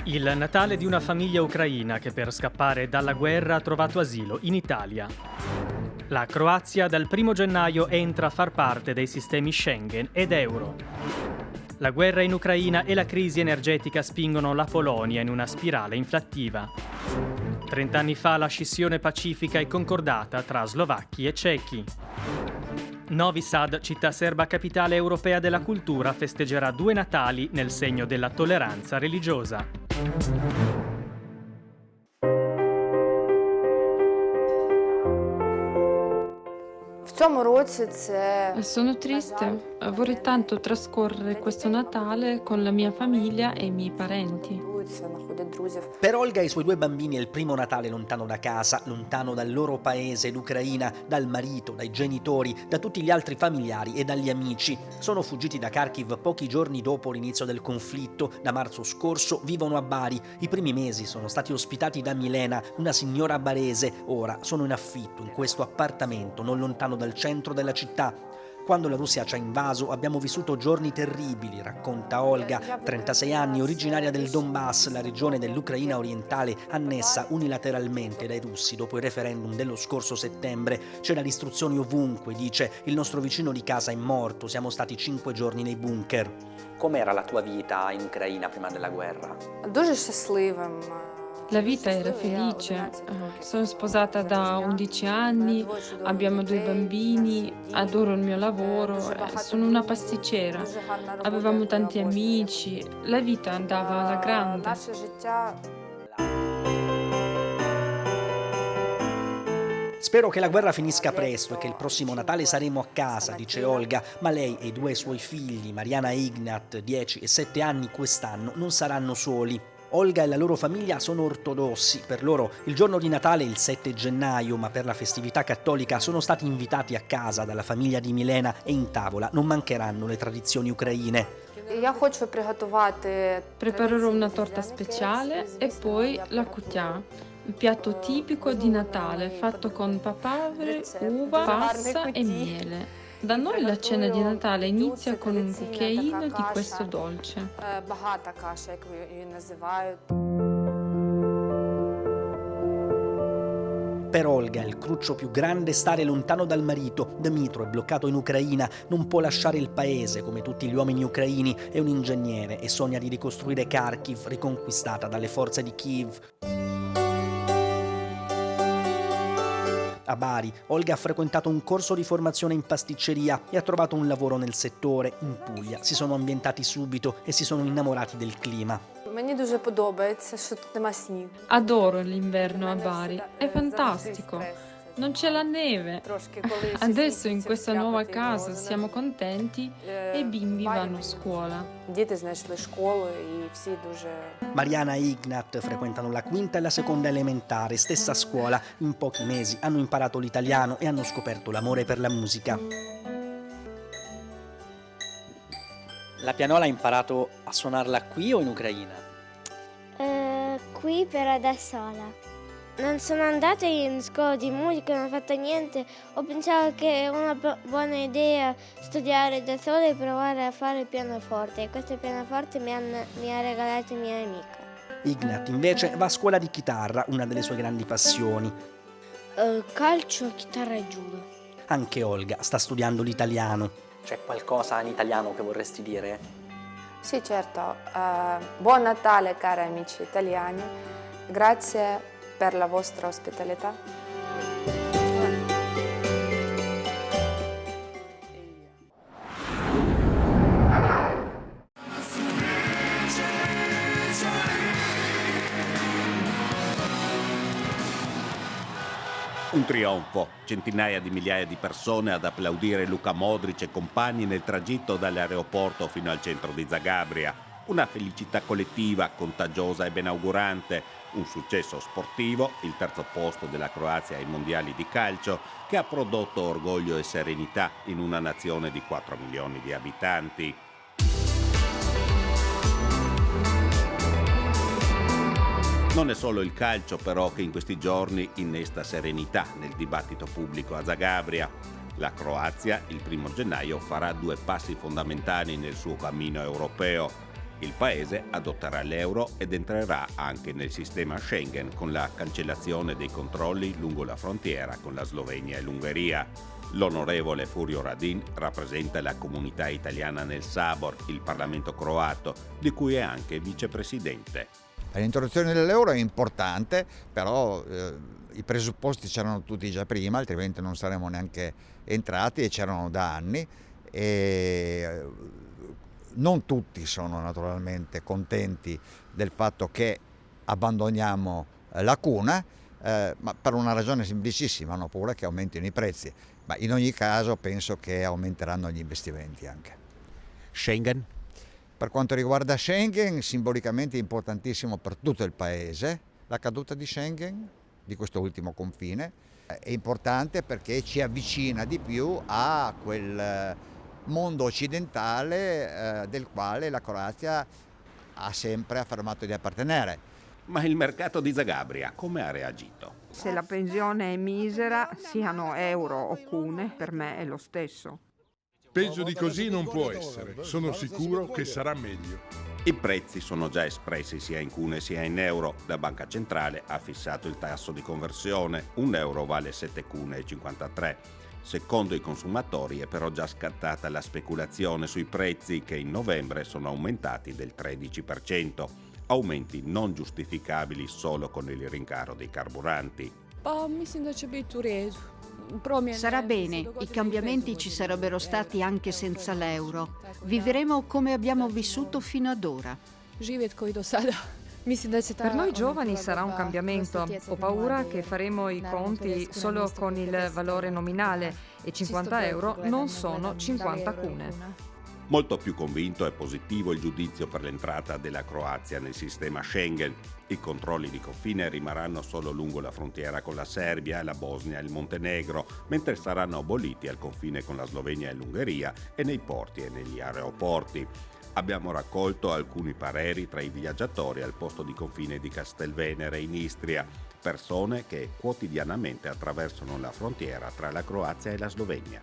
Il Natale di una famiglia ucraina che per scappare dalla guerra ha trovato asilo in Italia. La Croazia dal 1 gennaio entra a far parte dei sistemi Schengen ed Euro. La guerra in Ucraina e la crisi energetica spingono la Polonia in una spirale inflattiva. 30 anni fa la scissione pacifica e concordata tra slovacchi e cechi. Novi Sad, città serba capitale europea della cultura, festeggerà 2 Natali nel segno della tolleranza religiosa. Sono triste, vorrei tanto trascorrere questo Natale con la mia famiglia e i miei parenti. Per Olga e i suoi 2 bambini è il primo Natale lontano da casa, lontano dal loro paese, l'Ucraina, dal marito, dai genitori, da tutti gli altri familiari e dagli amici. Sono fuggiti da Kharkiv pochi giorni dopo l'inizio del conflitto. Da marzo scorso vivono a Bari. I primi mesi sono stati ospitati da Milena, una signora barese. Ora sono in affitto in questo appartamento non lontano dal centro della città. Quando la Russia ci ha invaso abbiamo vissuto giorni terribili, racconta Olga, 36 anni, originaria del Donbass, la regione dell'Ucraina orientale annessa unilateralmente dai russi dopo il referendum dello scorso settembre. C'era distruzione ovunque, dice, il nostro vicino di casa è morto, siamo stati 5 giorni nei bunker. Com'era la tua vita in Ucraina prima della guerra? La vita era felice, sono sposata da 11 anni, abbiamo 2 bambini, adoro il mio lavoro, sono una pasticcera, avevamo tanti amici, la vita andava alla grande. Spero che la guerra finisca presto e che il prossimo Natale saremo a casa, dice Olga, ma lei e i 2 suoi figli, Mariana e Ignat, 10 e 7 anni quest'anno, non saranno soli. Olga e la loro famiglia sono ortodossi, per loro il giorno di Natale è il 7 gennaio, ma per la festività cattolica sono stati invitati a casa dalla famiglia di Milena e in tavola non mancheranno le tradizioni ucraine. Preparerò una torta speciale e poi la kutya, il piatto tipico di Natale fatto con papaveri, uva, passa e miele. Da noi la cena di Natale inizia con un cucchiaino di questo dolce. Per Olga il cruccio più grande è stare lontano dal marito. Dmytro è bloccato in Ucraina, non può lasciare il paese come tutti gli uomini ucraini, è un ingegnere e sogna di ricostruire Kharkiv, riconquistata dalle forze di Kiev. A Bari, Olga ha frequentato un corso di formazione in pasticceria e ha trovato un lavoro nel settore. In Puglia si sono ambientati subito e si sono innamorati del clima. Adoro l'inverno a Bari, è fantastico. Non c'è la neve. Adesso in questa nuova casa siamo contenti e i bimbi vanno a scuola. Mariana e Ignat frequentano la 5ª e la 2ª elementare, stessa scuola. In pochi mesi hanno imparato l'italiano e hanno scoperto l'amore per la musica. La pianola ha imparato a suonarla qui o in Ucraina? Qui però da sola. Non sono andata in scuola di musica, non ho fatto niente. Ho pensato che è una buona idea studiare da sola e provare a fare il pianoforte. E questo pianoforte mi ha regalato mia amica. Ignat invece va a scuola di chitarra, una delle sue grandi passioni. Calcio, chitarra e judo. Anche Olga sta studiando l'italiano. C'è qualcosa in italiano che vorresti dire? Sì, certo. Buon Natale, cari amici italiani. Grazie per la vostra ospitalità. Un trionfo, centinaia di migliaia di persone ad applaudire Luka Modric e compagni nel tragitto dall'aeroporto fino al centro di Zagabria. Una felicità collettiva, contagiosa e benaugurante, un successo sportivo, il terzo posto della Croazia ai mondiali di calcio, che ha prodotto orgoglio e serenità in una nazione di 4 milioni di abitanti. Non è solo il calcio però che in questi giorni innesta serenità nel dibattito pubblico a Zagabria. La Croazia il 1 gennaio farà 2 passi fondamentali nel suo cammino europeo. Il paese adotterà l'euro ed entrerà anche nel sistema Schengen con la cancellazione dei controlli lungo la frontiera con la Slovenia e l'Ungheria. L'onorevole Furio Radin rappresenta la comunità italiana nel Sabor, il Parlamento croato, di cui è anche vicepresidente. L'introduzione dell'euro è importante, però i presupposti c'erano tutti già prima, altrimenti non saremmo neanche entrati, e c'erano da anni. E non tutti sono naturalmente contenti del fatto che abbandoniamo la cuna, ma per una ragione semplicissima: hanno paura che aumentino i prezzi. Ma in ogni caso penso che aumenteranno gli investimenti anche. Schengen? Per quanto riguarda Schengen, simbolicamente è importantissimo per tutto il paese. La caduta di Schengen, di questo ultimo confine, è importante perché ci avvicina di più a quel mondo occidentale del quale la Croazia ha sempre affermato di appartenere. Ma il mercato di Zagabria come ha reagito? Se la pensione è misera, siano euro o cune, per me è lo stesso. Peggio di così non può essere, sono sicuro che sarà meglio. I prezzi sono già espressi sia in cune sia in euro. La Banca Centrale ha fissato il tasso di conversione, un euro vale 7 cune e 53. Secondo i consumatori è però già scattata la speculazione sui prezzi, che in novembre sono aumentati del 13%, aumenti non giustificabili solo con il rincaro dei carburanti. Sarà bene, i cambiamenti ci sarebbero stati anche senza l'euro. Vivremo come abbiamo vissuto fino ad ora. Per noi giovani sarà un cambiamento. Ho paura che faremo i conti solo con il valore nominale e 50 euro non sono 50 cune. Molto più convinto e positivo il giudizio per l'entrata della Croazia nel sistema Schengen. I controlli di confine rimarranno solo lungo la frontiera con la Serbia, la Bosnia e il Montenegro, mentre saranno aboliti al confine con la Slovenia e l'Ungheria e nei porti e negli aeroporti. Abbiamo raccolto alcuni pareri tra i viaggiatori al posto di confine di Castelvenere in Istria, persone che quotidianamente attraversano la frontiera tra la Croazia e la Slovenia.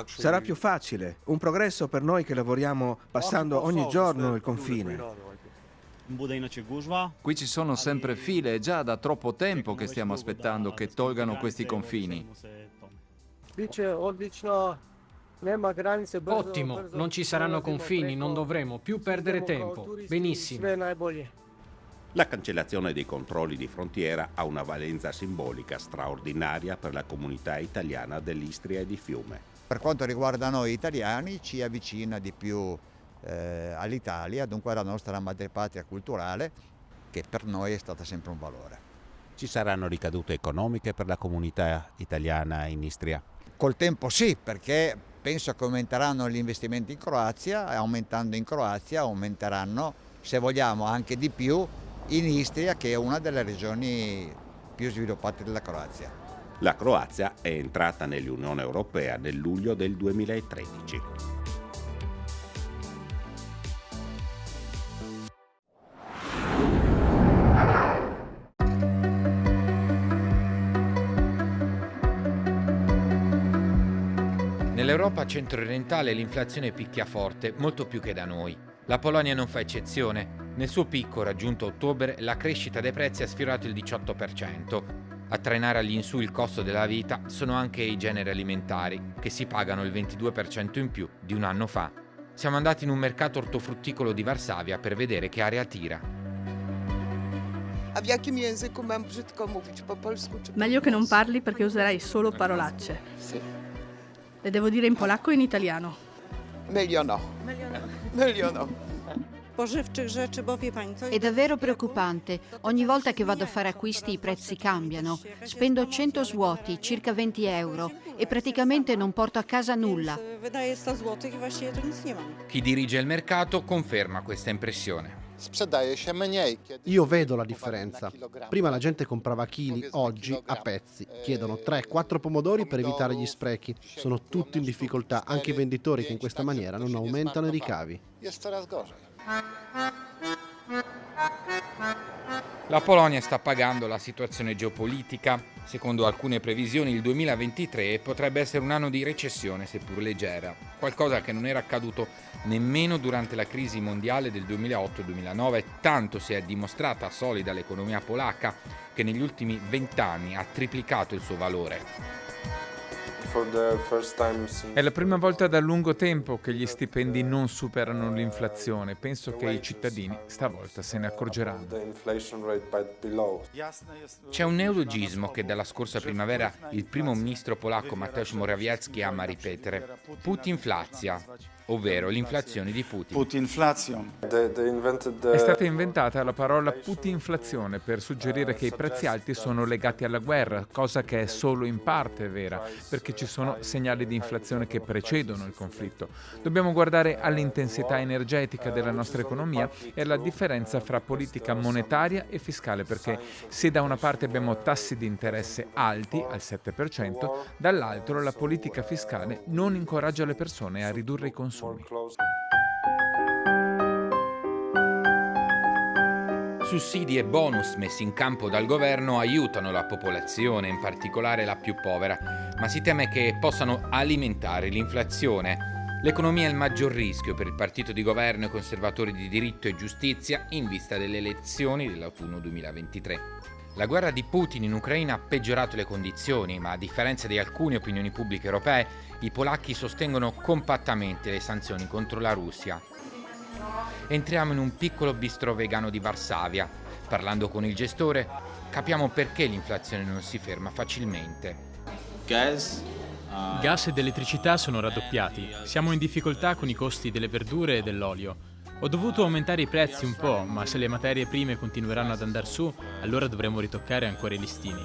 Sarà più facile, un progresso per noi che lavoriamo passando ogni giorno il confine. Qui ci sono sempre file, è già da troppo tempo che stiamo aspettando che tolgano questi confini. Ottimo, non ci saranno confini, non dovremo più perdere tempo. Benissimo. La cancellazione dei controlli di frontiera ha una valenza simbolica straordinaria per la comunità italiana dell'Istria e di Fiume. Per quanto riguarda noi italiani, ci avvicina di più all'Italia, dunque alla nostra madrepatria culturale, che per noi è stata sempre un valore. Ci saranno ricadute economiche per la comunità italiana in Istria? Col tempo sì, perché penso che aumenteranno gli investimenti in Croazia, e aumentando in Croazia aumenteranno, se vogliamo, anche di più in Istria, che è una delle regioni più sviluppate della Croazia. La Croazia è entrata nell'Unione Europea nel luglio del 2013. Nell'Europa centro-orientale l'inflazione picchia forte, molto più che da noi. La Polonia non fa eccezione. Nel suo picco raggiunto a ottobre la crescita dei prezzi ha sfiorato il 18%. A trainare all'insù il costo della vita sono anche i generi alimentari, che si pagano il 22% in più di un anno fa. Siamo andati in un mercato ortofrutticolo di Varsavia per vedere che aria tira. Meglio che non parli, perché userai solo parolacce. Sì. Le devo dire in polacco o in italiano? Meglio no. Meglio no. È davvero preoccupante. Ogni volta che vado a fare acquisti i prezzi cambiano. Spendo 100 zloty, circa 20 euro, e praticamente non porto a casa nulla. Chi dirige il mercato conferma questa impressione. Io vedo la differenza. Prima la gente comprava chili, oggi a pezzi. Chiedono 3-4 pomodori per evitare gli sprechi. Sono tutti in difficoltà, anche i venditori, che in questa maniera non aumentano i ricavi. La Polonia sta pagando la situazione geopolitica. Secondo alcune previsioni il 2023 potrebbe essere un anno di recessione, seppur leggera, qualcosa che non era accaduto nemmeno durante la crisi mondiale del 2008-2009, tanto si è dimostrata solida l'economia polacca che negli ultimi 20 anni ha triplicato il suo valore. È la prima volta da lungo tempo che gli stipendi non superano l'inflazione. Penso che i cittadini stavolta se ne accorgeranno. C'è un neologismo che dalla scorsa primavera il primo ministro polacco Mateusz Morawiecki ama ripetere: Putinflacja, ovvero l'inflazione di Putin. È stata inventata la parola putinflazione per suggerire che i prezzi alti sono legati alla guerra, cosa che è solo in parte vera, perché ci sono segnali di inflazione che precedono il conflitto. Dobbiamo guardare all'intensità energetica della nostra economia e alla differenza fra politica monetaria e fiscale, perché se da una parte abbiamo tassi di interesse alti, al 7%, dall'altro la politica fiscale non incoraggia le persone a ridurre i consumi. Sussidi e bonus messi in campo dal governo aiutano la popolazione, in particolare la più povera, ma si teme che possano alimentare l'inflazione. L'economia è il maggior rischio per il partito di governo e conservatori di diritto e giustizia in vista delle elezioni dell'autunno 2023. La guerra di Putin in Ucraina ha peggiorato le condizioni, ma a differenza di alcune opinioni pubbliche europee, i polacchi sostengono compattamente le sanzioni contro la Russia. Entriamo in un piccolo bistrò vegano di Varsavia. Parlando con il gestore, capiamo perché l'inflazione non si ferma facilmente. Gas ed elettricità sono raddoppiati. Siamo in difficoltà con i costi delle verdure e dell'olio. Ho dovuto aumentare i prezzi un po', ma se le materie prime continueranno ad andare su, allora dovremo ritoccare ancora i listini.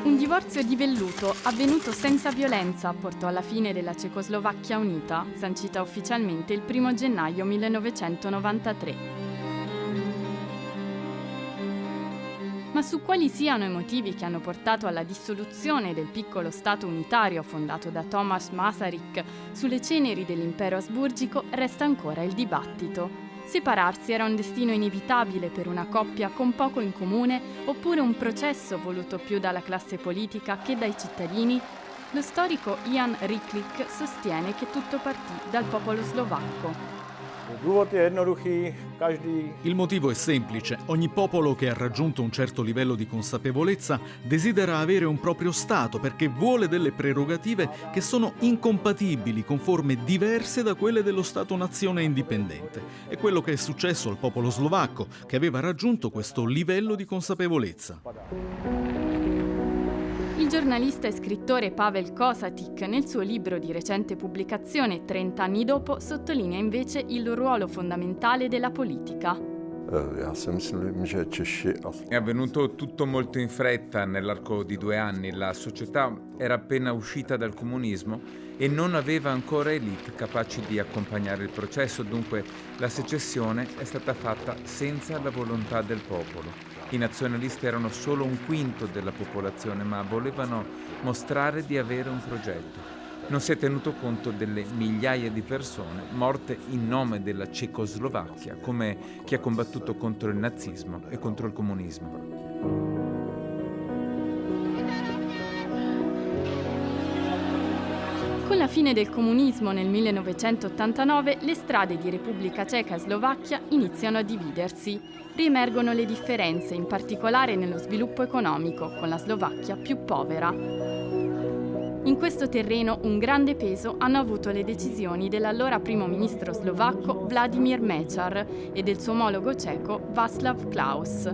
Un divorzio di velluto avvenuto senza violenza portò alla fine della Cecoslovacchia unita, sancita ufficialmente il 1 gennaio 1993. Ma su quali siano i motivi che hanno portato alla dissoluzione del piccolo Stato unitario fondato da Tomasz Masaryk sulle ceneri dell'impero asburgico resta ancora il dibattito. Separarsi era un destino inevitabile per una coppia con poco in comune oppure un processo voluto più dalla classe politica che dai cittadini? Lo storico Jan Ryklik sostiene che tutto partì dal popolo slovacco. Il motivo è semplice. Ogni popolo che ha raggiunto un certo livello di consapevolezza desidera avere un proprio Stato perché vuole delle prerogative che sono incompatibili con forme diverse da quelle dello Stato-nazione indipendente. È quello che è successo al popolo slovacco, che aveva raggiunto questo livello di consapevolezza. Il giornalista e scrittore Pavel Kosatic, nel suo libro di recente pubblicazione 30 anni dopo, sottolinea invece il ruolo fondamentale della politica. È avvenuto tutto molto in fretta nell'arco di 2 anni. La società era appena uscita dal comunismo e non aveva ancora elite capaci di accompagnare il processo, dunque la secessione è stata fatta senza la volontà del popolo. I nazionalisti erano solo 1/5 della popolazione, ma volevano mostrare di avere un progetto. Non si è tenuto conto delle migliaia di persone morte in nome della Cecoslovacchia, come chi ha combattuto contro il nazismo e contro il comunismo. Con la fine del comunismo nel 1989, le strade di Repubblica Ceca e Slovacchia iniziano a dividersi. Riemergono le differenze, in particolare nello sviluppo economico, con la Slovacchia più povera. In questo terreno un grande peso hanno avuto le decisioni dell'allora primo ministro slovacco Vladimir Mečiar e del suo omologo ceco Václav Klaus.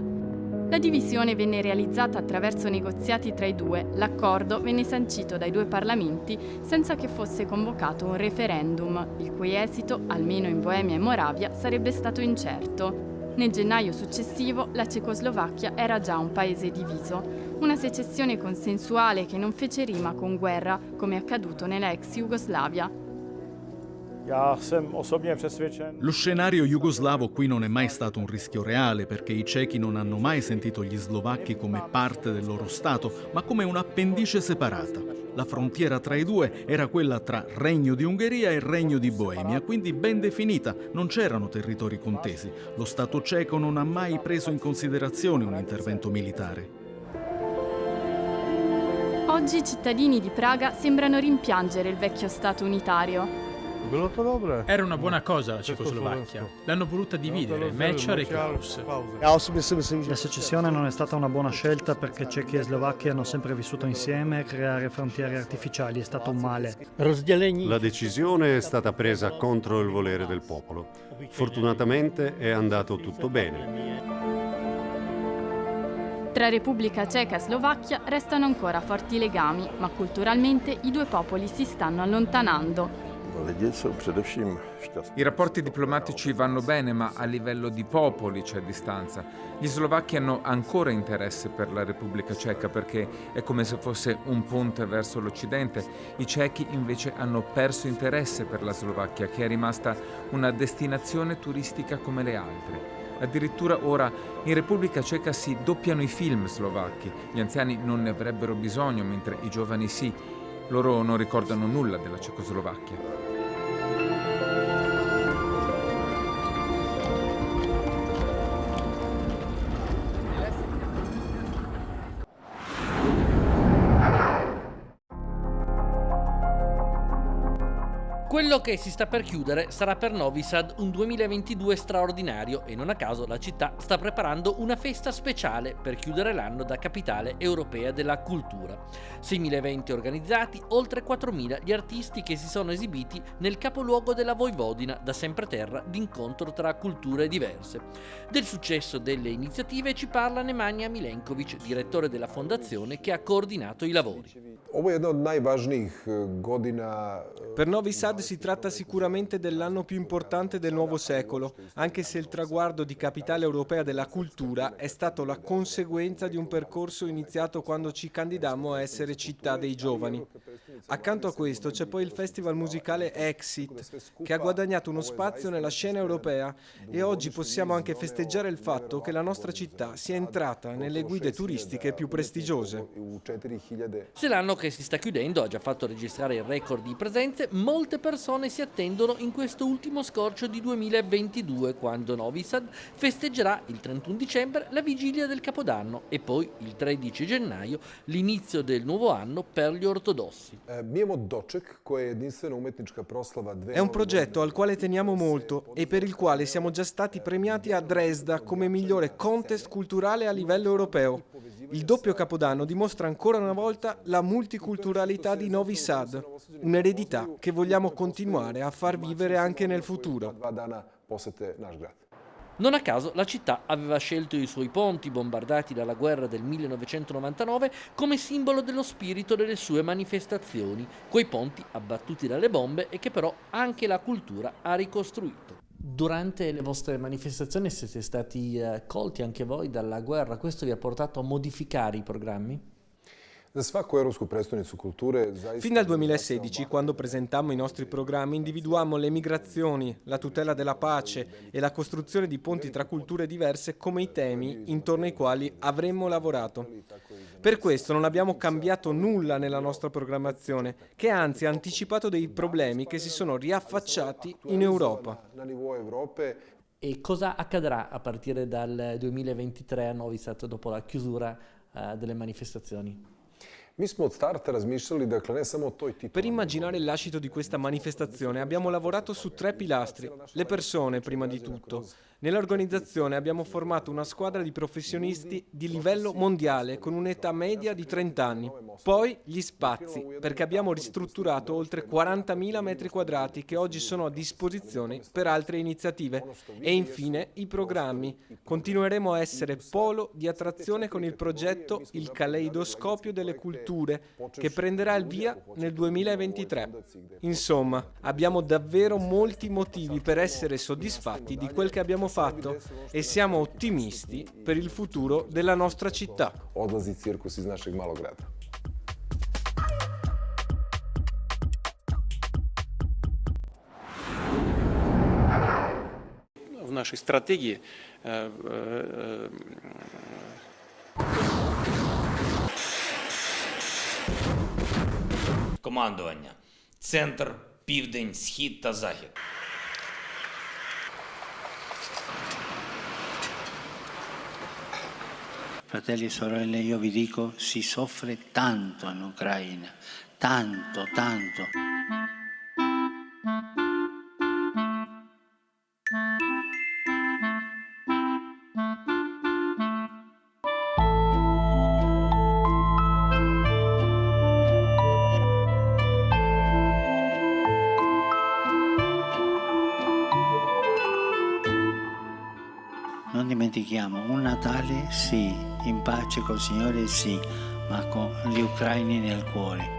La divisione venne realizzata attraverso negoziati tra i due, l'accordo venne sancito dai 2 parlamenti senza che fosse convocato un referendum, il cui esito, almeno in Boemia e Moravia, sarebbe stato incerto. Nel gennaio successivo la Cecoslovacchia era già un paese diviso, una secessione consensuale che non fece rima con guerra, come accaduto nella ex Jugoslavia. Lo scenario jugoslavo qui non è mai stato un rischio reale perché i cechi non hanno mai sentito gli slovacchi come parte del loro Stato, ma come un'appendice separata. La frontiera tra i due era quella tra Regno di Ungheria e Regno di Boemia, quindi ben definita, non c'erano territori contesi. Lo Stato ceco non ha mai preso in considerazione un intervento militare. Oggi i cittadini di Praga sembrano rimpiangere il vecchio Stato unitario. Era una buona cosa la Cecoslovacchia. L'hanno voluta dividere, Mečiar e Klaus. La secessione non è stata una buona scelta perché Cecchi e Slovacchi hanno sempre vissuto insieme e creare frontiere artificiali è stato un male. La decisione è stata presa contro il volere del popolo. Fortunatamente è andato tutto bene. Tra Repubblica Ceca e Slovacchia restano ancora forti legami, ma culturalmente i due popoli si stanno allontanando. I rapporti diplomatici vanno bene, ma a livello di popoli c'è distanza. Gli slovacchi hanno ancora interesse per la Repubblica Ceca perché è come se fosse un ponte verso l'Occidente. I cechi invece hanno perso interesse per la Slovacchia, che è rimasta una destinazione turistica come le altre. Addirittura ora in Repubblica Ceca si doppiano i film slovacchi. Gli anziani non ne avrebbero bisogno, mentre i giovani sì. Loro non ricordano nulla della Cecoslovacchia. Quello che si sta per chiudere sarà per Novi Sad un 2022 straordinario e non a caso la città sta preparando una festa speciale per chiudere l'anno da capitale europea della cultura. 6.000 eventi organizzati, oltre 4.000 gli artisti che si sono esibiti nel capoluogo della Voivodina, da sempre terra d'incontro tra culture diverse. Del successo delle iniziative ci parla Nemanja Milenković, direttore della fondazione che ha coordinato i lavori. Per Novi Sad si tratta sicuramente dell'anno più importante del nuovo secolo, anche se il traguardo di capitale europea della cultura è stato la conseguenza di un percorso iniziato quando ci candidammo a essere città dei giovani. Accanto a questo c'è poi il festival musicale Exit, che ha guadagnato uno spazio nella scena europea e oggi possiamo anche festeggiare il fatto che la nostra città sia entrata nelle guide turistiche più prestigiose. Se l'anno che si sta chiudendo ha già fatto registrare il record di presenze, molte persone si attendono in questo ultimo scorcio di 2022, quando Novi Sad festeggerà il 31 dicembre la vigilia del Capodanno e poi il 13 gennaio l'inizio del nuovo anno per gli ortodossi. È un progetto al quale teniamo molto e per il quale siamo già stati premiati a Dresda come migliore contest culturale a livello europeo. Il doppio Capodanno dimostra ancora una volta la multiculturalità di Novi Sad, un'eredità che vogliamo continuare a far vivere anche nel futuro. Non a caso la città aveva scelto i suoi ponti bombardati dalla guerra del 1999 come simbolo dello spirito delle sue manifestazioni, quei ponti abbattuti dalle bombe e che però anche la cultura ha ricostruito. Durante le vostre manifestazioni siete stati colti anche voi dalla guerra, questo vi ha portato a modificare i programmi? Fin dal 2016, quando presentammo i nostri programmi, individuammo le migrazioni, la tutela della pace e la costruzione di ponti tra culture diverse come i temi intorno ai quali avremmo lavorato. Per questo non abbiamo cambiato nulla nella nostra programmazione, che anzi ha anticipato dei problemi che si sono riaffacciati in Europa. E cosa accadrà a partire dal 2023 a Novi Sad dopo la chiusura delle manifestazioni? Per immaginare il lascito di questa manifestazione abbiamo lavorato su 3 pilastri. Le persone, prima di tutto. Nell'organizzazione abbiamo formato una squadra di professionisti di livello mondiale con un'età media di 30 anni. Poi gli spazi, perché abbiamo ristrutturato oltre 40.000 metri quadrati che oggi sono a disposizione per altre iniziative. E infine i programmi. Continueremo a essere polo di attrazione con il progetto Il Caleidoscopio delle Culture, che prenderà il via nel 2023. Insomma, abbiamo davvero molti motivi per essere soddisfatti di quel che abbiamo fatto e siamo ottimisti per il futuro della nostra città. нашей стратегии. Командування. Центр, південь, схід та захід. Fratelli e sorelle, io vi dico, si soffre tanto in Ucraina, tanto, tanto. Non dimentichiamo, un Natale sì, in pace col Signore sì, ma con gli ucraini nel cuore.